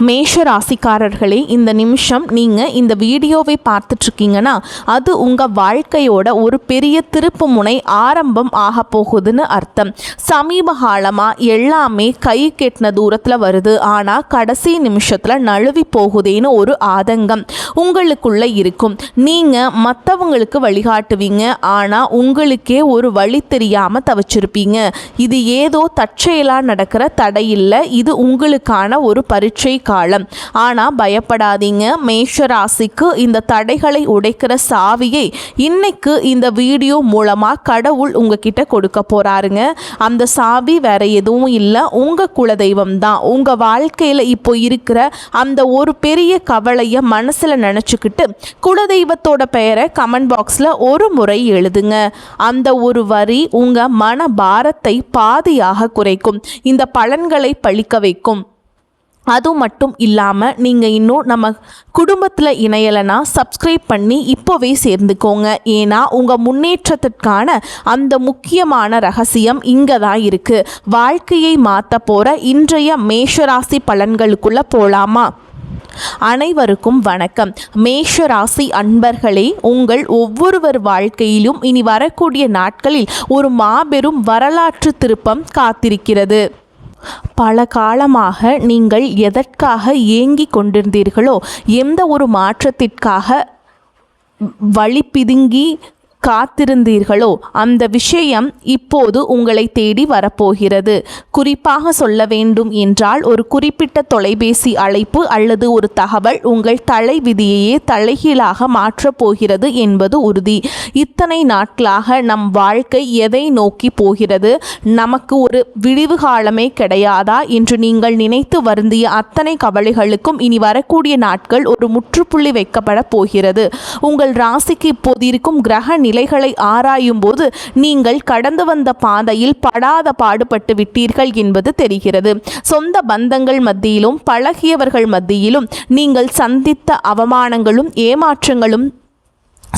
மேஷ ராசிக்காரர்களே, இந்த நிமிஷம் நீங்கள் இந்த வீடியோவை பார்த்துட்ருக்கீங்கன்னா அது உங்கள் வாழ்க்கையோட ஒரு பெரிய திருப்பு முனை ஆரம்பம் ஆக போகுதுன்னு அர்த்தம். சமீப காலமாக எல்லாமே கை கெட்டின தூரத்தில் வருது, ஆனால் கடைசி நிமிஷத்தில் நழுவி போகுதேன்னு ஒரு ஆதங்கம் உங்களுக்குள்ளே இருக்கும். நீங்கள் மற்றவங்களுக்கு வழிகாட்டுவீங்க, ஆனால் உங்களுக்கே ஒரு வழி தெரியாமல் தவிச்சிருப்பீங்க. இது ஏதோ தற்செயலாக நடக்கிற தடையில்லை, இது உங்களுக்கான ஒரு பரீட்சை காலம். ஆனா பயப்படாதீங்க, மேஷ ராசிக்கு இந்த தடைகளை உடைக்கிற சாவியை இன்னைக்கு இந்த வீடியோ மூலமா கடவுள் உங்ககிட்ட கொடுக்க போறாருங்க. அந்த சாவி வேற எதுவும் இல்லை, உங்க குலதெய்வம் தான். உங்க வாழ்க்கையில இப்போ இருக்கிற அந்த ஒரு பெரிய கவலையை மனசுல நினைச்சுக்கிட்டு குலதெய்வத்தோட பெயரை கமெண்ட் பாக்ஸ்ல ஒரு முறை எழுதுங்க. அந்த ஒரு வரி உங்க மன பாரத்தை பாதியாக குறைக்கும், இந்த பலன்களை பழிக்க வைக்கும். அது மட்டும் இல்லாமல் நீங்கள் இன்னும் நம்ம குடும்பத்தில் இணையலைன்னா சப்ஸ்கிரைப் பண்ணி இப்போவே சேர்ந்துக்கோங்க. ஏன்னா உங்கள் முன்னேற்றத்திற்கான அந்த முக்கியமான ரகசியம் இங்கே தான் இருக்குது. வாழ்க்கையை மாற்ற போகிற இன்றைய மேஷராசி பலன்களுக்குள்ளே போகலாமா? அனைவருக்கும் வணக்கம். மேஷ ராசி அன்பர்களே, உங்கள் ஒவ்வொருவர் வாழ்க்கையிலும் இனி வரக்கூடிய நாட்களில் ஒரு மாபெரும் வரலாற்று திருப்பம் காத்திருக்கிறது. பல காலமாக நீங்கள் எதற்காக ஏங்கிக் கொண்டிருந்தீர்களோ, எந்த ஒரு மாற்றத்திற்காக வழி பிதுங்கி காத்திருந்தீர்களோ அந்த விஷயம் இப்போது உங்களை தேடி வரப்போகிறது. குறிப்பாக சொல்ல வேண்டும் என்றால் ஒரு குறிப்பிட்ட தொலைபேசி அழைப்பு அல்லது ஒரு தகவல் உங்கள் தலை விதியையே தலைகீழாக மாற்றப் போகிறது என்பது உறுதி. இத்தனை நாட்களாக நம் வாழ்க்கை எதை நோக்கி போகிறது, நமக்கு ஒரு விடிவு காலமே கிடையாதா என்று நீங்கள் நினைத்து வருந்திய அத்தனை கவலைகளுக்கும் இனி வரக்கூடிய நாட்கள் ஒரு முற்றுப்புள்ளி வைக்கப்பட போகிறது. உங்கள் ராசிக்கு இப்போது இருக்கும் கிரக நிலைகளை ஆராயும் போது நீங்கள் கடந்து வந்த பாதையில் படாத பாடுபட்டு விட்டீர்கள் என்பது தெரிகிறது. சொந்த பந்தங்கள் மத்தியிலும் பழகியவர்கள் மத்தியிலும் நீங்கள் சந்தித்த அவமானங்களும் ஏமாற்றங்களும்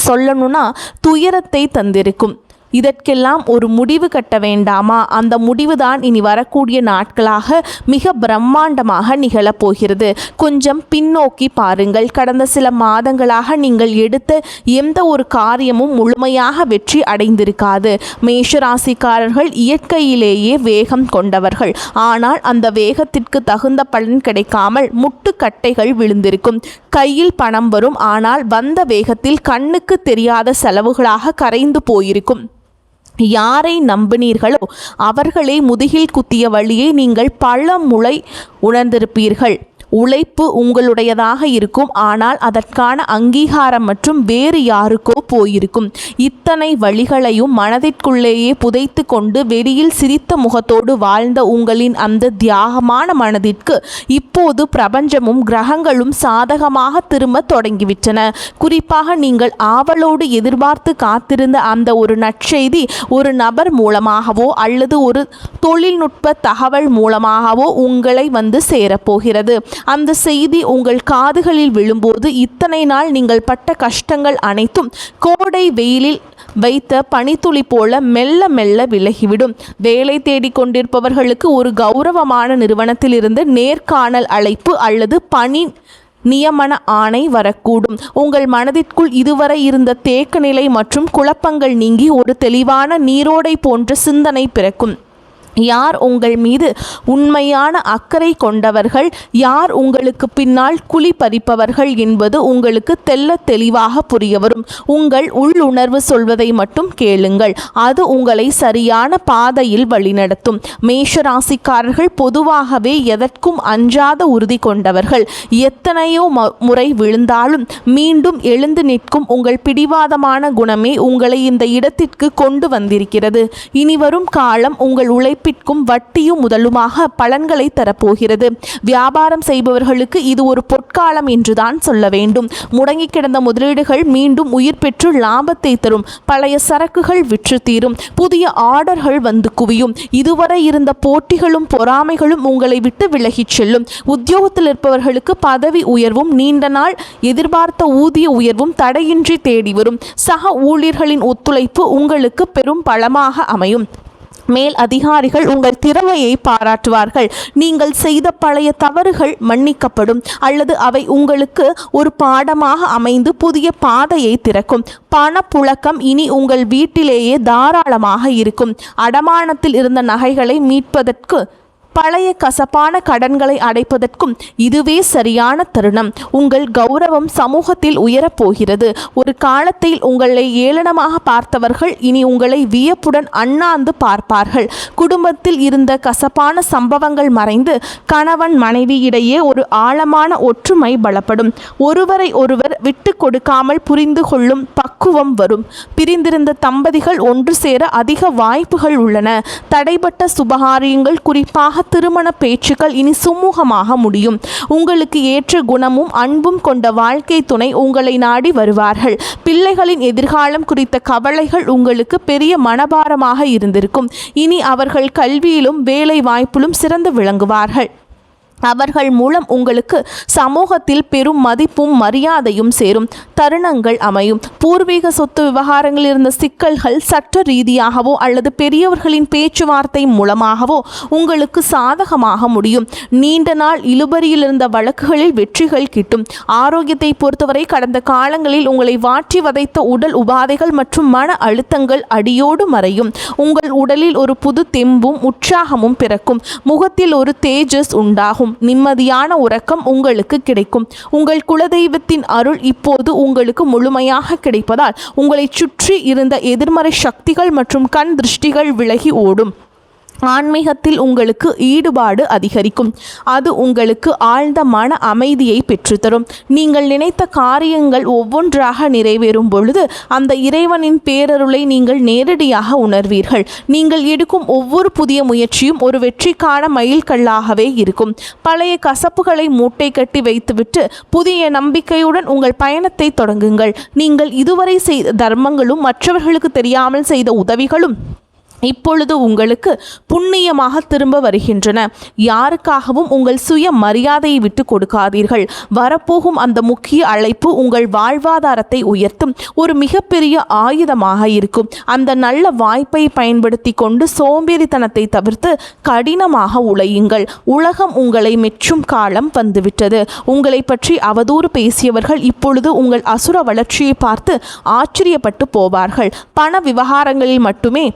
சொல்லணும்னா துயரத்தை தந்திருக்கும். இதற்கெல்லாம் ஒரு முடிவு கட்ட வேண்டாமா? அந்த முடிவுதான் இனி வரக்கூடிய நாட்களாக மிக பிரம்மாண்டமாக நிகழப்போகிறது. கொஞ்சம் பின்னோக்கி பாருங்கள். கடந்த சில மாதங்களாக நீங்கள் எடுத்த எந்த ஒரு காரியமும் முழுமையாக வெற்றி அடைந்திருக்காது. மேஷராசிக்காரர்கள் இயற்கையிலேயே வேகம் கொண்டவர்கள். ஆனால் அந்த வேகத்திற்கு தகுந்த பலன் கிடைக்காமல் முட்டுக்கட்டைகள் விழுந்திருக்கும். கையில் பணம் வரும், ஆனால் வந்த வேகத்தில் கண்ணுக்கு தெரியாத செலவுகளாக கரைந்து போயிருக்கும். யாரை நம்பினீர்களோ அவர்களே முதுகில் குத்திய வழியை நீங்கள் பல முறை உணர்ந்திருப்பீர்கள். உழைப்பு உங்களுடையதாக இருக்கும், ஆனால் அதற்கான அங்கீகாரம் மற்றும் வேறு யாருக்கோ போயிருக்கும். இத்தனை வழிகளையும் மனதிற்குள்ளேயே புதைத்து கொண்டு வெளியில் சிரித்த முகத்தோடு வாழ்ந்த உங்களின் அந்த தியாகமான மனதிற்கு இப்போது பிரபஞ்சமும் கிரகங்களும் சாதகமாக திரும்ப தொடங்கிவிட்டன. குறிப்பாக நீங்கள் ஆவலோடு எதிர்பார்த்து காத்திருந்த அந்த ஒரு நற்செய்தி ஒரு நபர் மூலமாகவோ அல்லது ஒரு தொழில்நுட்ப தகவல் மூலமாகவோ உங்களை வந்து சேரப்போகிறது. அந்த செய்தி உங்கள் காதுகளில் விழும்போது இத்தனை நாள் நீங்கள் பட்ட கஷ்டங்கள் அனைத்தும் கோடை வெயிலில் வைத்த பனித்துளி போல மெல்ல மெல்ல விலகிவிடும். வேலை தேடிக் கொண்டிருப்பவர்களுக்கு ஒரு கௌரவமான நிறுவனத்திலிருந்து நேர்காணல் அழைப்பு அல்லது பணி நியமன ஆணை வரக்கூடும். உங்கள் மனதிற்குள் இதுவரை இருந்த தேக்க நிலை மற்றும் குழப்பங்கள் நீங்கி ஒரு தெளிவான நீரோடை போன்ற சிந்தனை பிறக்கும். யார் உங்கள் மீது உண்மையான அக்கறை கொண்டவர்கள், யார் உங்களுக்கு பின்னால் குழி பறிப்பவர்கள் என்பது உங்களுக்கு தெல்ல தெளிவாக புரிய வரும். உங்கள் உள்ளுணர்வு சொல்வதை மட்டும் கேளுங்கள், அது உங்களை சரியான பாதையில் வழிநடத்தும். மேஷராசிக்காரர்கள் பொதுவாகவே எதற்கும் அஞ்சாத உறுதி கொண்டவர்கள். எத்தனையோ முறை விழுந்தாலும் மீண்டும் எழுந்து நிற்கும் உங்கள் பிடிவாதமான குணமே உங்களை இந்த இடத்திற்கு கொண்டு வந்திருக்கிறது. இனிவரும் காலம் உங்கள் உழைப்பிற்கும் வட்டியும் முதலுமாக பலன்களை தரப்போகிறது. வியாபாரம் செய்பவர்களுக்கு இது ஒரு பொற்காலம் என்றுதான் சொல்ல வேண்டும். முடங்கி கிடந்த முதலீடுகள் மீண்டும் உயிர் பெற்று லாபத்தை தரும். பழைய சரக்குகள் விற்று தீரும். புதிய ஆர்டர்கள் வந்து குவியும். இதுவரை இருந்த போட்டிகளும் பொறாமைகளும் உங்களை விட்டு விலகிச் செல்லும். உத்தியோகத்தில் இருப்பவர்களுக்கு பதவி உயர்வும் நீண்ட நாள் எதிர்பார்த்த ஊதிய உயர்வும் தடையின்றி தேடி வரும். சக ஊழியர்களின் ஒத்துழைப்பு உங்களுக்கு பெரும் பலமாக அமையும். மேல் அதிகாரிகள் உங்கள் திறமையை பாராட்டுவார்கள். நீங்கள் செய்த பழைய தவறுகள் மன்னிக்கப்படும் அல்லது அவை உங்களுக்கு ஒரு பாடமாக அமைந்து புதிய பாதையை திறக்கும். பணப்புழக்கம் இனி உங்கள் வீட்டிலேயே தாராளமாக இருக்கும். அடமானத்தில் இருந்த நகைகளை மீட்பதற்கு பழைய கசப்பான கடன்களை அடைப்பதற்கும் இதுவே சரியான தருணம். உங்கள் கௌரவம் சமூகத்தில் உயரப்போகிறது. ஒரு காலத்தில் உங்களை ஏளனமாக பார்த்தவர்கள் இனி உங்களை வியப்புடன் அண்ணாந்து பார்ப்பார்கள். குடும்பத்தில் இருந்த கசப்பான சம்பவங்கள் மறைந்து கணவன் மனைவி இடையே ஒரு ஆழமான ஒற்றுமை பலப்படும். ஒருவரை ஒருவர் விட்டு கொடுக்காமல் புரிந்து கொள்ளும் பக்குவம் வரும். பிரிந்திருந்த தம்பதிகள் ஒன்று சேர அதிக வாய்ப்புகள் உள்ளன. தடைப்பட்ட சுபகாரியங்கள், குறிப்பாக திருமண பேச்சுக்கள் இனி சுமூகமாக முடியும். உங்களுக்கு ஏற்ற குணமும் அன்பும் கொண்ட வாழ்க்கை துணை உங்களை நாடி வருவார்கள். பிள்ளைகளின் எதிர்காலம் குறித்த கவலைகள் உங்களுக்கு பெரிய மனபாரமாக இருந்திருக்கும். இனி அவர்கள் கல்வியிலும் வேலை வாய்ப்பிலும் சிறந்து விளங்குவார்கள். அவர்கள் மூலம் உங்களுக்கு சமூகத்தில் பெரும் மதிப்பும் மரியாதையும் சேரும் தருணங்கள் அமையும். பூர்வீக சொத்து விவகாரங்களில் இருந்த சிக்கல்கள் சட்ட ரீதியாகவோ அல்லது பெரியவர்களின் பேச்சுவார்த்தை மூலமாகவோ உங்களுக்கு சாதகமாக முடியும். நீண்ட நாள் இழுபறியில் இருந்த வழக்குகளில் வெற்றிகள் கிட்டும். ஆரோக்கியத்தை பொறுத்தவரை கடந்த காலங்களில் உங்களை வாட்டி வதைத்த உடல் உபாதைகள் மற்றும் மன அழுத்தங்கள் அடியோடு மறையும். உங்கள் உடலில் ஒரு புது தெம்பும் உற்சாகமும் பிறக்கும். முகத்தில் ஒரு தேஜஸ் உண்டாகும். நிம்மதியான உறக்கம் உங்களுக்கு கிடைக்கும். உங்கள் குலதெய்வத்தின் அருள் இப்போது உங்களுக்கு முழுமையாக கிடைப்பதால் உங்களை சுற்றி இருந்த எதிர்மறை சக்திகள் மற்றும் கண் திருஷ்டிகள் விலகி ஓடும். ஆன்மீகத்தில் உங்களுக்கு ஈடுபாடு அதிகரிக்கும். அது உங்களுக்கு ஆழ்ந்த மன அமைதியை பெற்றுத்தரும். நீங்கள் நினைத்த காரியங்கள் ஒவ்வொன்றாக நிறைவேறும் பொழுது அந்த இறைவனின் பேரருளை நீங்கள் நேரடியாக உணர்வீர்கள். நீங்கள் எடுக்கும் ஒவ்வொரு புதிய முயற்சியும் ஒரு வெற்றிக்கான மைல்கல்லாகவே இருக்கும். பழைய கசப்புகளை மூட்டை கட்டி வைத்துவிட்டு புதிய நம்பிக்கையுடன் உங்கள் பயணத்தை தொடங்குங்கள். நீங்கள் இதுவரை செய்த தர்மங்களும் மற்றவர்களுக்கு தெரியாமல் செய்த உதவிகளும் இப்பொழுது உங்களுக்கு புண்ணியமாக திரும்ப வருகின்றன. யாருக்காகவும் உங்கள் சுய மரியாதையை விட்டு கொடுக்காதீர்கள். வரப்போகும் அந்த முக்கிய அழைப்பு உங்கள் வாழ்வாதாரத்தை உயர்த்தும் ஒரு மிகப்பெரிய ஆயுதமாக இருக்கும். அந்த நல்ல வாய்ப்பை பயன்படுத்தி கொண்டு சோம்பேறித்தனத்தை தவிர்த்து கடினமாக உழையுங்கள். உலகம் உங்களை மெச்சும் காலம் வந்துவிட்டது. உங்களை பற்றி அவதூறு பேசியவர்கள் இப்பொழுது உங்கள் அசுர வளர்ச்சியை பார்த்து ஆச்சரியப்பட்டு போவார்கள். பண விவகாரங்களில் மட்டுமே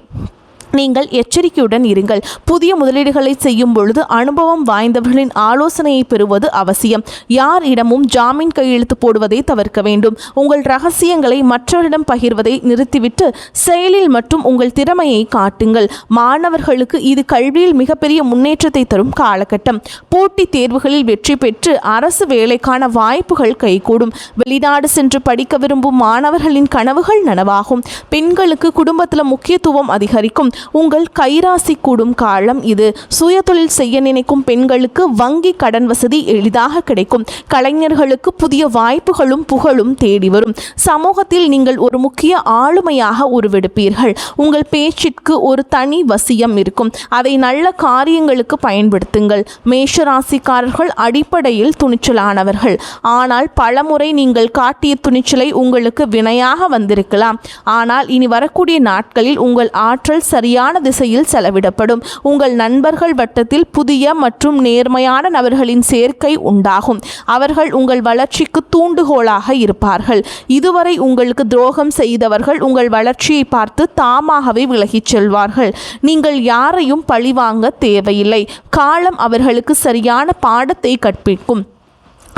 நீங்கள் எச்சரிக்கையுடன் இருங்கள். புதிய முதலீடுகளை செய்யும் பொழுது அனுபவம் வாய்ந்தவர்களின் ஆலோசனையை பெறுவது அவசியம். யாரிடமும் ஜாமீன் கையெழுத்து போடுவதை தவிர்க்க வேண்டும். உங்கள் ரகசியங்களை மற்றவரிடம் பகிர்வதை நிறுத்திவிட்டு செயலில் மற்றும் உங்கள் திறமையை காட்டுங்கள். மாணவர்களுக்கு இது கல்வியில் மிகப்பெரிய முன்னேற்றத்தை தரும் காலகட்டம். போட்டித் தேர்வுகளில் வெற்றி பெற்று அரசு வேலைக்கான வாய்ப்புகள் கைகூடும். வெளிநாடு சென்று படிக்க விரும்பும் மாணவர்களின் கனவுகள் நனவாகும். பெண்களுக்கு குடும்பத்தில் முக்கியத்துவம் அதிகரிக்கும். உங்கள் கைராசி கூடும் காலம் இது. சுயதொழில் செய்ய நினைக்கும் பெண்களுக்கு வங்கி கடன் வசதி எளிதாக கிடைக்கும். கலைஞர்களுக்கு புதிய வாய்ப்புகளும் புகழும் தேடி வரும். சமூகத்தில் நீங்கள் ஒரு முக்கிய ஆளுமையாக உருவெடுப்பீர்கள். உங்கள் பேச்சிற்கு ஒரு தனி வசியம் இருக்கும். அதை நல்ல காரியங்களுக்கு பயன்படுத்துங்கள். மேஷராசிக்காரர்கள் அடிப்படையில் துணிச்சலானவர்கள். ஆனால் பலமுறை நீங்கள் காட்டிய துணிச்சலை உங்களுக்கு வினையாக வந்திருக்கலாம். ஆனால் இனி வரக்கூடிய நாட்களில் உங்கள் ஆற்றல் சரியான திசையில் செலவிடப்படும். உங்கள் நண்பர்கள் வட்டத்தில் புதிய மற்றும் நேர்மையான நபர்களின் சேர்க்கை உண்டாகும். அவர்கள் உங்கள் வளர்ச்சிக்கு தூண்டுகோலாக இருப்பார்கள். இதுவரை உங்களுக்கு துரோகம் செய்தவர்கள் உங்கள் வளர்ச்சியை பார்த்து தாமாகவே விலகிச் செல்வார்கள். நீங்கள் யாரையும் பழிவாங்க தேவையில்லை. காலம் அவர்களுக்கு சரியான பாடத்தை கற்பிக்கும்.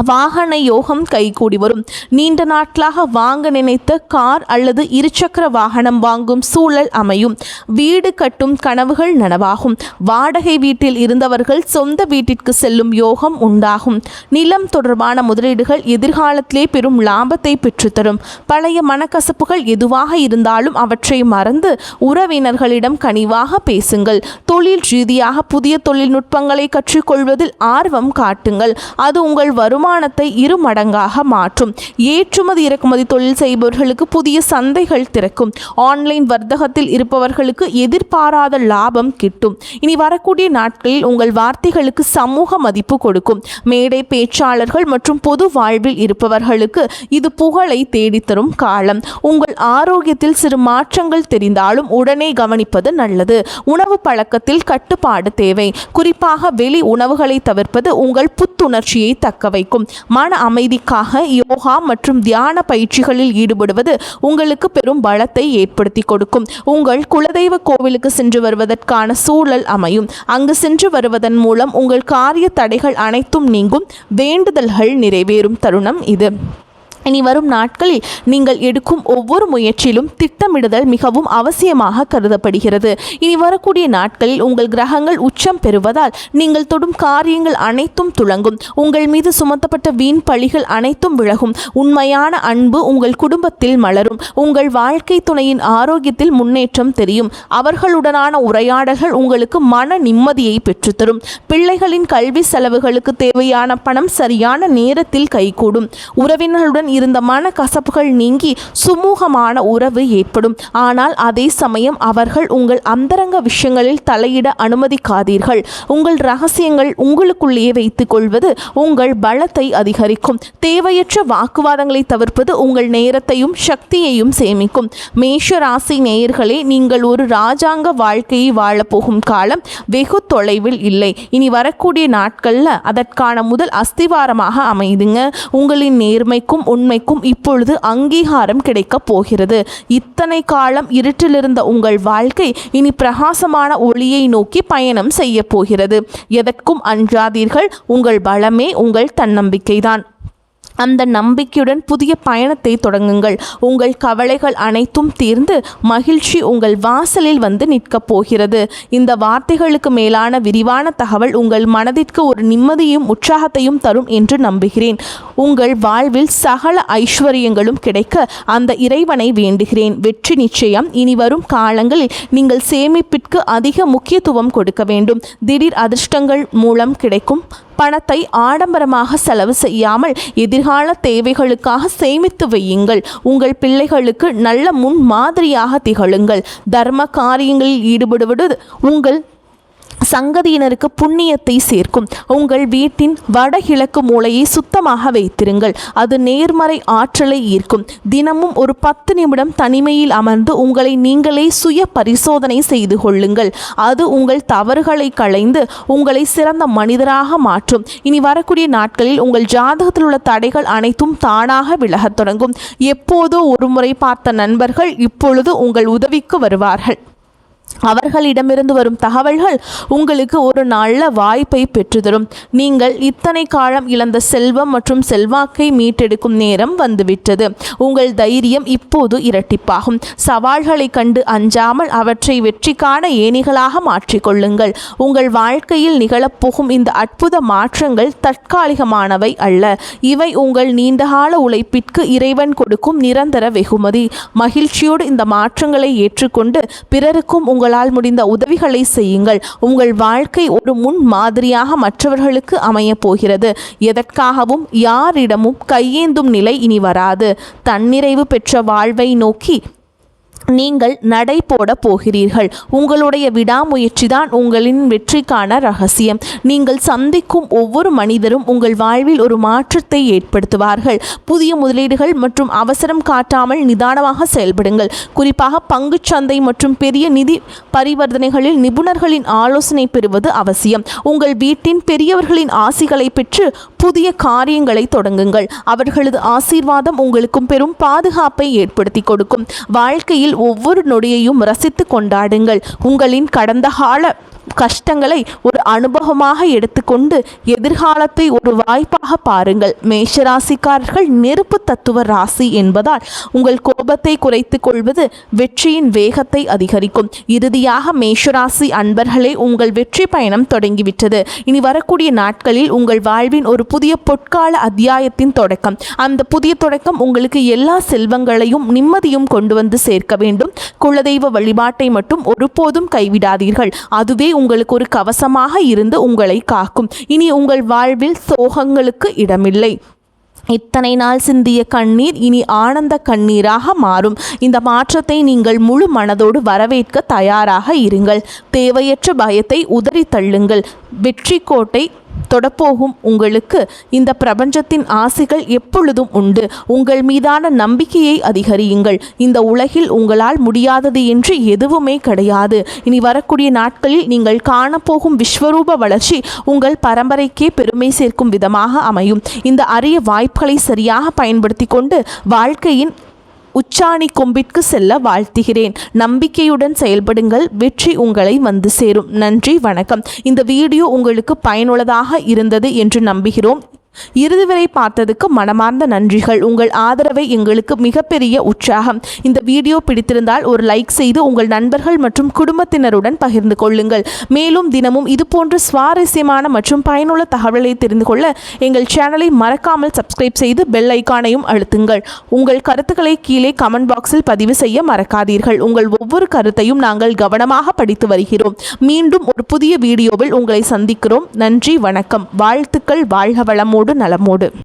வாகன யோகம் கைகூடி வரும். நீண்ட நாட்களாக வாங்க நினைத்த கார் அல்லது இருசக்கர வாகனம் வாங்கும் சூழல் அமையும். வீடு கட்டும் கனவுகள் நனவாகும். வாடகை வீட்டில் இருந்தவர்கள் சொந்த வீட்டிற்கு செல்லும் யோகம் உண்டாகும். நிலம் தொடர்பான முதலீடுகள் எதிர்காலத்திலே பெரும் லாபத்தை பெற்றுத்தரும். பழைய மனக்கசப்புகள் எதுவாக இருந்தாலும் அவற்றை மறந்து உறவினர்களிடம் கனிவாக பேசுங்கள். தொழில் ரீதியாக புதிய தொழில்நுட்பங்களை கற்றுக்கொள்வதில் ஆர்வம் காட்டுங்கள். அது உங்கள் வருமானம் வருமானத்தை 2 மடங்காக மாற்றும். ஏற்றுமதி இறக்குமதி தொழில் செய்பவர்களுக்கு புதிய சந்தைகள் திறக்கும். ஆன்லைன் வர்த்தகத்தில் இருப்பவர்களுக்கு எதிர்பாராத லாபம் கிட்டும். இனி வரக்கூடிய நாட்களில் உங்கள் வார்த்தைகளுக்கு சமூக மதிப்பு கொடுக்கும். மேடை பேச்சாளர்கள் மற்றும் பொது வாழ்வில் இருப்பவர்களுக்கு இது புகழை தேடித்தரும் காலம். உங்கள் ஆரோக்கியத்தில் சிறு மாற்றங்கள் தெரிந்தாலும் உடனே கவனிப்பது நல்லது. உணவு பழக்கத்தில் கட்டுப்பாடு தேவை. குறிப்பாக வெளி உணவுகளை தவிர்ப்பது உங்கள் புத்துணர்ச்சியை தக்க வைக்கும். மன அமைதிக்காக யோகா மற்றும் தியான பயிற்சிகளில் ஈடுபடுவது உங்களுக்கு பெரும் பலத்தை ஏற்படுத்தி கொடுக்கும். உங்கள் குலதெய்வ கோவிலுக்கு சென்று வருவதற்கான சூழல் அமையும். அங்கு சென்று வருவதன் மூலம் உங்கள் காரிய தடைகள் அனைத்தும் நீங்கும். வேண்டுதல்கள் நிறைவேறும் தருணம் இது. இனி வரும் நாட்களில் நீங்கள் எடுக்கும் ஒவ்வொரு முயற்சியிலும் திட்டமிடுதல் மிகவும் அவசியமாக கருதப்படுகிறது. இனி வரக்கூடிய நாட்களில் உங்கள் கிரகங்கள் உச்சம் பெறுவதால் நீங்கள் தொடும் காரியங்கள் அனைத்தும் துளங்கும். உங்கள் மீது சுமத்தப்பட்ட வீண் பழிகள் அனைத்தும் விலகும். உண்மையான அன்பு உங்கள் குடும்பத்தில் மலரும். உங்கள் வாழ்க்கை துணையின் ஆரோக்கியத்தில் முன்னேற்றம் தெரியும். அவர்களுடனான உரையாடல்கள் உங்களுக்கு மன நிம்மதியை பெற்றுத்தரும். பிள்ளைகளின் கல்வி செலவுகளுக்கு தேவையான பணம் சரியான நேரத்தில் கைகூடும். உறவினர்களுடன் இருந்த மன கசப்புகள் நீங்கி சுமூகமான உறவு ஏற்படும். ஆனால் அதே சமயம் அவர்கள் உங்கள் அந்தரங்க விஷயங்களில் தலையிட அனுமதிக்காதீர்கள். உங்கள் ரகசியங்கள் உங்களுக்குள்ளேயே வைத்துக் கொள்வது உங்கள் பலத்தை அதிகரிக்கும். தேவையற்ற வாக்குவாதங்களை தவிர்ப்பது உங்கள் நேரத்தையும் சக்தியையும் சேமிக்கும். மேஷ ராசி நேயர்களே, நீங்கள் ஒரு ராஜாங்க வாழ்க்கையை வாழப்போகும் காலம் வெகு தொலைவில் இல்லை. இனி வரக்கூடிய நாட்களில் அதற்கான முதல் அஸ்திவாரமாக அமைதுங்க. உங்களின் நேர்மைக்கும் உண்மைக்கும் இப்பொழுது அங்கீகாரம் கிடைக்கப் போகிறது. இத்தனை காலம் இருட்டிலிருந்த உங்கள் வாழ்க்கை இனி பிரகாசமான ஒளியை நோக்கி பயணம் செய்ய போகிறது. எதற்கும் அஞ்சாதீர்கள். உங்கள் பலமே உங்கள் தன்னம்பிக்கைதான். அந்த நம்பிக்கையுடன் புதிய பயணத்தை தொடங்குங்கள். உங்கள் கவலைகள் அனைத்தும் தீர்ந்து மகிழ்ச்சி உங்கள் வாசலில் வந்து நிற்கப் போகிறது. இந்த வார்த்தைகளுக்கு மேலான விரிவான தகவல் உங்கள் மனதிற்கு ஒரு நிம்மதியும் உற்சாகத்தையும் தரும் என்று நம்புகிறேன். உங்கள் வாழ்வில் சகல ஐஸ்வர்யங்களும் கிடைக்க அந்த இறைவனை வேண்டுகிறேன். வெற்றி நிச்சயம். இனி வரும் காலங்களில் நீங்கள் சேமிப்பிற்கு அதிக முக்கியத்துவம் கொடுக்க வேண்டும். திடீர் அதிர்ஷ்டங்கள் மூலம் கிடைக்கும் பணத்தை ஆடம்பரமாக செலவு செய்யாமல் எதிர்கால தேவைகளுக்காக சேமித்து வையுங்கள். உங்கள் பிள்ளைகளுக்கு நல்ல முன் மாதிரியாக திகழுங்கள். தர்ம காரியங்களில் ஈடுபடுவது உங்கள் சங்கதியினருக்கு புண்ணியத்தை சேர்க்கும். உங்கள் வீட்டின் வடகிழக்கு மூலையை சுத்தமாக வைத்திருங்கள். அது நேர்மறை ஆற்றலை ஈர்க்கும். தினமும் ஒரு 10 நிமிடம் தனிமையில் அமர்ந்து உங்களை நீங்களே சுய பரிசோதனை செய்து கொள்ளுங்கள். அது உங்கள் தவறுகளை களைந்து உங்களை சிறந்த மனிதராக மாற்றும். இனி வரக்கூடிய நாட்களில் உங்கள் ஜாதகத்தில் உள்ள தடைகள் அனைத்தும் தானாக விலகத் தொடங்கும். எப்போதோ ஒரு முறை பார்த்த நண்பர்கள் இப்பொழுது உங்கள் உதவிக்கு வருவார்கள். அவர்களிடமிருந்து வரும் தகவல்கள் உங்களுக்கு ஒரு நல்ல வாய்ப்பை பெற்றுத்தரும். நீங்கள் இத்தனை காலம் இழந்த செல்வம் மற்றும் செல்வாக்கை மீட்டெடுக்கும் நேரம் வந்துவிட்டது. உங்கள் தைரியம் இப்போது இரட்டிப்பாகும். சவால்களை கண்டு அஞ்சாமல் அவற்றை வெற்றிக்கான ஏணிகளாக மாற்றிக்கொள்ளுங்கள். உங்கள் வாழ்க்கையில் நிகழப்போகும் இந்த அற்புத மாற்றங்கள் தற்காலிகமானவை அல்ல. இவை உங்கள் நீண்டகால உழைப்பிற்கு இறைவன் கொடுக்கும் நிரந்தர வெகுமதி. மகிழ்ச்சியோடு இந்த மாற்றங்களை ஏற்றுக்கொண்டு பிறருக்கும் உங்களால் முடிந்த உதவிகளை செய்யுங்கள். உங்கள் வாழ்க்கை ஒரு முன் மாதிரியாக மற்றவர்களுக்கு அமையப் போகிறது. எதற்காகவும் யாரிடமும் கையேந்தும் நிலை இனி வராது. தன்னிறைவு பெற்ற வாழ்வை நோக்கி நீங்கள் நடை போட போகிறீர்கள். உங்களுடைய விடாமுயற்சி தான் உங்களின் வெற்றிக்கான ரகசியம். நீங்கள் சந்திக்கும் ஒவ்வொரு மனிதரும் உங்கள் வாழ்வில் ஒரு மாற்றத்தை ஏற்படுத்துவார்கள். புதிய முதலீடுகள் மற்றும் அவசரம் காட்டாமல் நிதானமாக செயல்படுங்கள். குறிப்பாக பங்குச்சந்தை மற்றும் பெரிய நிதி பரிவர்த்தனைகளில் நிபுணர்களின் ஆலோசனை பெறுவது அவசியம். உங்கள் வீட்டின் பெரியவர்களின் ஆசிகளை பெற்று புதிய காரியங்களை தொடங்குங்கள். அவர்களது ஆசீர்வாதம் உங்களுக்கும் பெரும் பாதுகாப்பை ஏற்படுத்தி கொடுக்கும். வாழ்க்கையில் ஒவ்வொரு நொடியையும் ரசித்து கொண்டாடுங்கள். உங்களின் கடந்த கால கஷ்டங்களை ஒரு அனுபவமாக எடுத்துக்கொண்டு எதிர்காலத்தை ஒரு வாய்ப்பாக பாருங்கள். மேஷராசிக்காரர்கள் நெருப்பு தத்துவ ராசி என்பதால் உங்கள் கோபத்தை குறைத்து கொள்வது வெற்றியின் வேகத்தை அதிகரிக்கும். இறுதியாக மேஷராசி அன்பர்களே, உங்கள் வெற்றி பயணம் தொடங்கிவிட்டது. இனி வரக்கூடிய நாட்களில் உங்கள் வாழ்வின் ஒரு புதிய பொற்கால அத்தியாயத்தின் தொடக்கம். அந்த புதிய தொடக்கம் உங்களுக்கு எல்லா செல்வங்களையும் நிம்மதியும் கொண்டு வந்து சேர்க்க வேண்டும். குலதெய்வ வழிபாட்டை மட்டும் ஒருபோதும் கைவிடாதீர்கள். அதுவே உங்களுக்கு ஒரு கவசமாக இருந்து உங்களை காக்கும். இனி உங்கள் வாழ்வில் சோகங்களுக்கு இடமில்லை. இத்தனை நாள் சிந்திய கண்ணீர் இனி ஆனந்த கண்ணீராக மாறும். இந்த மாற்றத்தை நீங்கள் முழு மனதோடு வரவேற்க தயாராக இருங்கள். தேவையற்ற பயத்தை உதறி தள்ளுங்கள். வெற்றி கோட்டை தொடப்போகும் உங்களுக்கு இந்த பிரபஞ்சத்தின் ஆசைகள் எப்பொழுதும் உண்டு. உங்கள் மீதான நம்பிக்கையை அதிகரியுங்கள். இந்த உலகில் உங்களால் முடியாதது என்று எதுவுமே கிடையாது. இனி வரக்கூடிய நாட்களில் நீங்கள் காணப்போகும் விஸ்வரூப வளர்ச்சி உங்கள் பரம்பரைக்கே பெருமை சேர்க்கும் விதமாக அமையும். இந்த அரிய வாய்ப்புகளை சரியாக பயன்படுத்தி கொண்டு வாழ்க்கையின் உச்சாணி கொம்பிற்கு செல்ல வாழ்த்துகிறேன். நம்பிக்கையுடன் செயல்படுங்கள். வெற்றி உங்களை வந்து சேரும். நன்றி, வணக்கம். இந்த வீடியோ உங்களுக்கு பயனுள்ளதாக இருந்தது என்று நம்புகிறோம். இறுதி வரை பார்த்ததுக்கு மனமார்ந்த நன்றிகள். உங்கள் ஆதரவை எங்களுக்கு மிகப்பெரிய உற்சாகம். இந்த வீடியோ பிடித்திருந்தால் ஒரு லைக் செய்து உங்கள் நண்பர்கள் மற்றும் குடும்பத்தினருடன் பகிர்ந்து கொள்ளுங்கள். மேலும் தினமும் இதுபோன்ற சுவாரஸ்யமான மற்றும் பயனுள்ள தகவலை தெரிந்து கொள்ள எங்கள் சேனலை மறக்காமல் சப்ஸ்கிரைப் செய்து பெல் ஐக்கானையும் அழுத்துங்கள். உங்கள் கருத்துக்களை கீழே கமெண்ட் பாக்ஸில் பதிவு செய்ய மறக்காதீர்கள். உங்கள் ஒவ்வொரு கருத்தையும் நாங்கள் கவனமாக படித்து வருகிறோம். மீண்டும் ஒரு புதிய வீடியோவில் உங்களை சந்திக்கிறோம். நன்றி, வணக்கம். வாழ்த்துக்கள். வாழ்க வளமோடு நலமோடு.